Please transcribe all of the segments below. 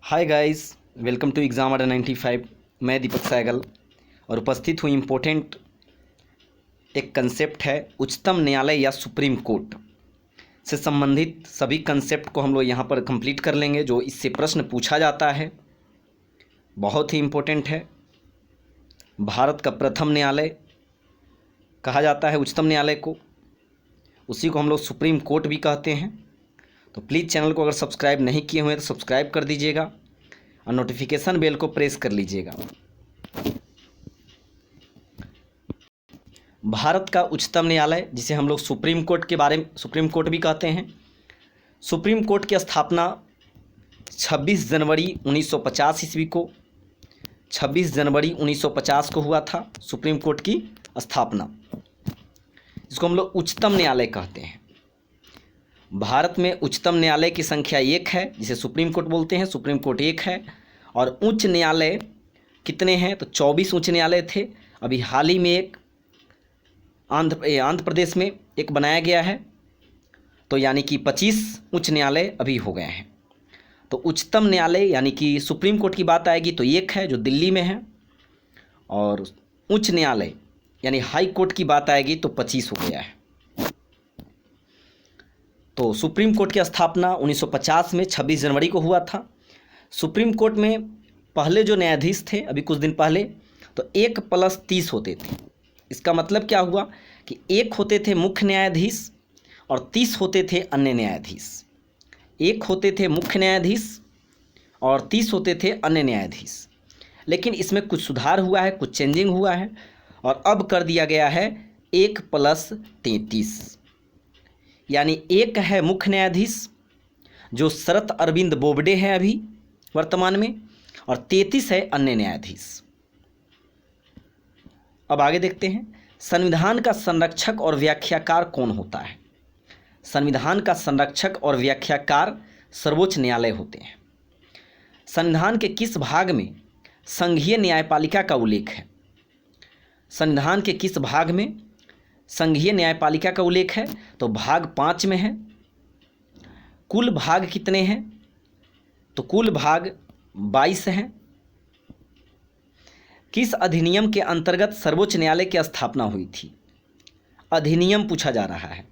Hi guys, welcome to exam Adda 95। मैं दीपक सहगल और उपस्थित हूँ। इम्पोर्टेंट एक कंसेप्ट है उच्चतम न्यायालय या सुप्रीम कोर्ट से संबंधित सभी कंसेप्ट को हम लोग यहाँ पर कंप्लीट कर लेंगे। जो इससे प्रश्न पूछा जाता है बहुत ही इम्पोर्टेंट है। भारत का प्रथम न्यायालय कहा जाता है उच्चतम न्यायालय को, उसी को हम लोग सुप्रीम कोर्ट भी कहते हैं। तो प्लीज़ चैनल को अगर सब्सक्राइब नहीं किए हुए हैं तो सब्सक्राइब कर दीजिएगा और नोटिफिकेशन बेल को प्रेस कर लीजिएगा। भारत का उच्चतम न्यायालय, जिसे हम लोग सुप्रीम कोर्ट भी कहते हैं, सुप्रीम कोर्ट की स्थापना 26 जनवरी 1950 ईस्वी को 26 जनवरी 1950 को हुआ था। सुप्रीम कोर्ट की स्थापना, इसको हम लोग उच्चतम न्यायालय कहते हैं। भारत में उच्चतम न्यायालय की संख्या 1 है, जिसे सुप्रीम कोर्ट बोलते हैं। सुप्रीम कोर्ट 1 है। और उच्च न्यायालय कितने हैं? तो 24 उच्च न्यायालय थे। अभी हाल ही में एक आंध्र प्रदेश में एक बनाया गया है, तो यानी कि 25 उच्च न्यायालय अभी हो गए हैं। तो उच्चतम न्यायालय यानी कि सुप्रीम कोर्ट की बात आएगी तो 1 है जो दिल्ली में है, और उच्च न्यायालय यानी हाई कोर्ट की बात आएगी तो 25 हो गया है। तो सुप्रीम कोर्ट की स्थापना 1950 में 26 जनवरी को हुआ था। सुप्रीम कोर्ट में पहले जो न्यायाधीश थे अभी कुछ दिन पहले, तो 1+30 होते थे। इसका मतलब क्या हुआ कि 1 होते थे मुख्य न्यायाधीश और 30 होते थे अन्य न्यायाधीश। 1 होते थे मुख्य न्यायाधीश और 30 होते थे अन्य न्यायाधीश। लेकिन इसमें कुछ सुधार हुआ है, कुछ चेंजिंग हुआ है, और अब कर दिया गया है 1+33, यानी 1 है मुख्य न्यायाधीश जो शरत अरविंद बोबडे हैं अभी वर्तमान में, और 33 है अन्य न्यायाधीश। अब आगे देखते हैं, संविधान का संरक्षक और व्याख्याकार कौन होता है? संविधान का संरक्षक और व्याख्याकार सर्वोच्च न्यायालय होते हैं। संविधान के किस भाग में संघीय न्यायपालिका का उल्लेख है? संविधान के किस भाग में संघीय न्यायपालिका का उल्लेख है? तो भाग 5 में है। कुल भाग कितने हैं? तो कुल भाग 22 हैं। किस अधिनियम के अंतर्गत सर्वोच्च न्यायालय की स्थापना हुई थी? अधिनियम पूछा जा रहा है,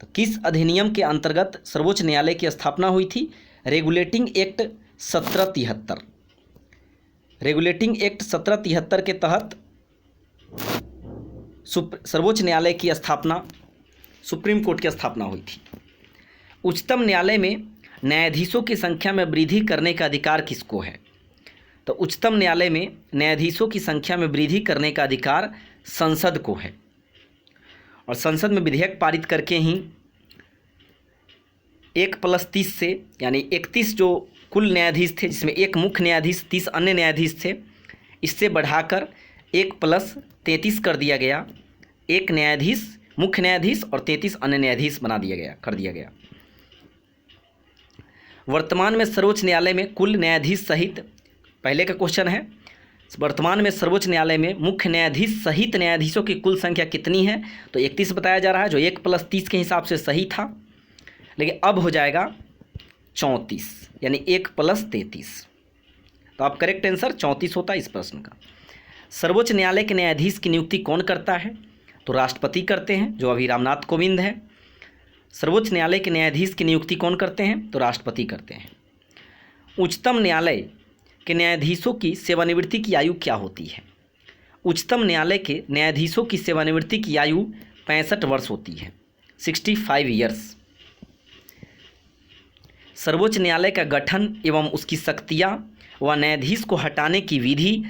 तो किस अधिनियम के अंतर्गत सर्वोच्च न्यायालय की स्थापना हुई थी? Regulating act 1773। रेगुलेटिंग एक्ट 1773 के तहत सर्वोच्च न्यायालय की स्थापना, सुप्रीम कोर्ट की स्थापना हुई थी। उच्चतम न्यायालय में न्यायाधीशों की संख्या में वृद्धि करने का अधिकार किसको है? तो उच्चतम न्यायालय में न्यायाधीशों की संख्या में वृद्धि करने का अधिकार संसद को है, और संसद में विधेयक पारित करके ही 1+30 से, यानी 31 जो कुल न्यायाधीश थे, जिसमें 1 मुख्य न्यायाधीश 30 अन्य न्यायाधीश थे, इससे बढ़ाकर 1+33 कर दिया गया। 1 न्यायाधीश मुख्य न्यायाधीश और 33 अन्य न्यायाधीश कर दिया गया। वर्तमान में सर्वोच्च न्यायालय में कुल न्यायाधीश सहित, पहले का क्वेश्चन है, वर्तमान में सर्वोच्च न्यायालय में मुख्य न्यायाधीश सहित न्यायाधीशों की कुल संख्या कितनी है? तो 31 बताया जा रहा है, जो 1+30 के हिसाब से सही था, लेकिन अब हो जाएगा 34, यानी 1+33। तो अब करेक्ट आंसर 34 होता है इस प्रश्न का। सर्वोच्च न्यायालय के न्यायाधीश की नियुक्ति कौन करता है? तो राष्ट्रपति करते हैं, जो अभी रामनाथ कोविंद है। सर्वोच्च न्यायालय के न्यायाधीश की नियुक्ति कौन करते हैं? तो राष्ट्रपति करते हैं। उच्चतम न्यायालय के न्यायाधीशों की सेवानिवृत्ति की आयु क्या होती है? उच्चतम न्यायालय के न्यायाधीशों की सेवानिवृत्ति की आयु 65 वर्ष होती है, 65 ईयर्स। सर्वोच्च न्यायालय का गठन एवं उसकी शक्तियाँ व न्यायाधीश को हटाने की विधि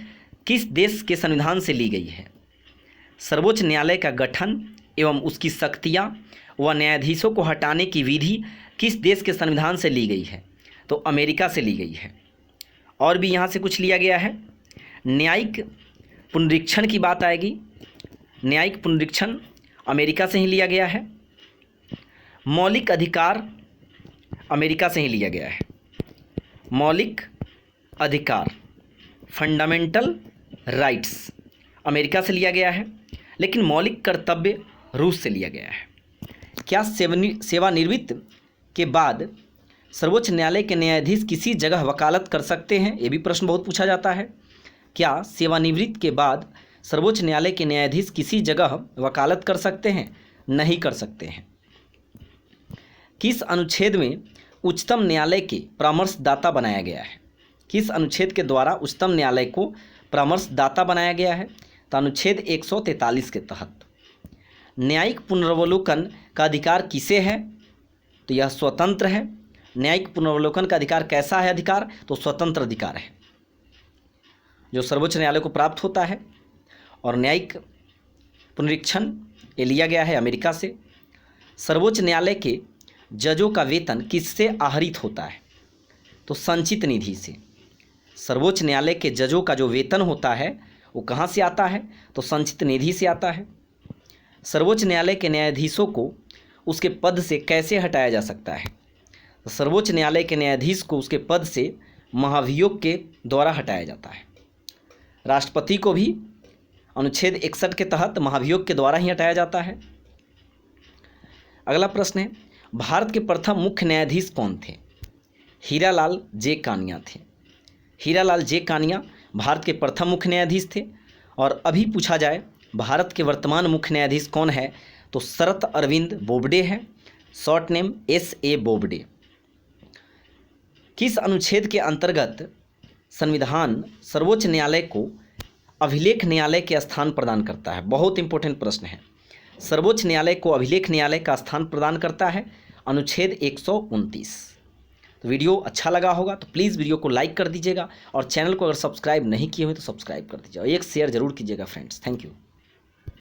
किस देश के संविधान से ली गई है? सर्वोच्च न्यायालय का गठन एवं उसकी शक्तियाँ व न्यायाधीशों को हटाने की विधि किस देश के संविधान से ली गई है? तो अमेरिका से ली गई है। और भी यहाँ से कुछ लिया गया है। न्यायिक पुनरीक्षण की बात आएगी। न्यायिक पुनरीक्षण अमेरिका से ही लिया गया है। मौलिक अधिकार अमेरिका से ही लिया गया है। मौलिक अधिकार, फंडामेंटल राइट्स, अमेरिका से लिया गया है। लेकिन मौलिक कर्तव्य रूस से लिया गया है। क्या सेवानिवृत्त के बाद सर्वोच्च न्यायालय के न्यायाधीश किसी जगह वकालत कर सकते हैं? ये भी प्रश्न बहुत पूछा जाता है। क्या सेवानिवृत्ति के बाद सर्वोच्च न्यायालय के न्यायाधीश किसी जगह वकालत कर सकते हैं? नहीं कर सकते हैं। किस अनुच्छेद में उच्चतम न्यायालय के परामर्शदाता बनाया गया है? किस अनुच्छेद के द्वारा उच्चतम न्यायालय को परामर्शदाता बनाया गया है? तो अनुच्छेद 143 के तहत। न्यायिक पुनर्वलोकन का अधिकार किसे है? तो यह स्वतंत्र है। न्यायिक पुनर्वलोकन का अधिकार कैसा है अधिकार? तो स्वतंत्र अधिकार है जो सर्वोच्च न्यायालय को प्राप्त होता है। और न्यायिक पुनरीक्षण ये लिया गया है अमेरिका से। सर्वोच्च न्यायालय के जजों का वेतन किससे आहरित होता है? तो संचित निधि से। सर्वोच्च न्यायालय के जजों का जो वेतन होता है वो कहाँ से आता है? तो संचित निधि से आता है। सर्वोच्च न्यायालय के न्यायाधीशों को उसके पद से कैसे हटाया जा सकता है? तो सर्वोच्च न्यायालय के न्यायाधीश को उसके पद से महाभियोग के द्वारा हटाया जाता है। राष्ट्रपति को भी अनुच्छेद 61 के तहत महाभियोग के द्वारा ही हटाया जाता है। अगला प्रश्न है, भारत के प्रथम मुख्य न्यायाधीश कौन थे? हीरालाल जे कानिया थे। हीरालाल जे कानिया भारत के प्रथम मुख्य न्यायाधीश थे। और अभी पूछा जाए भारत के वर्तमान मुख्य न्यायाधीश कौन है? तो शरत अरविंद बोबडे है, शॉर्ट नेम SA बोबडे। किस अनुच्छेद के अंतर्गत संविधान सर्वोच्च न्यायालय को अभिलेख न्यायालय के स्थान प्रदान करता है? बहुत इंपॉर्टेंट प्रश्न है। सर्वोच्च न्यायालय को अभिलेख न्यायालय का स्थान प्रदान करता है अनुच्छेद 129। तो वीडियो अच्छा लगा होगा तो प्लीज़ वीडियो को लाइक कर दीजिएगा और चैनल को अगर सब्सक्राइब नहीं किए हुए तो सब्सक्राइब कर दीजिएगा। एक शेयर जरूर कीजिएगा फ्रेंड्स। Thank you.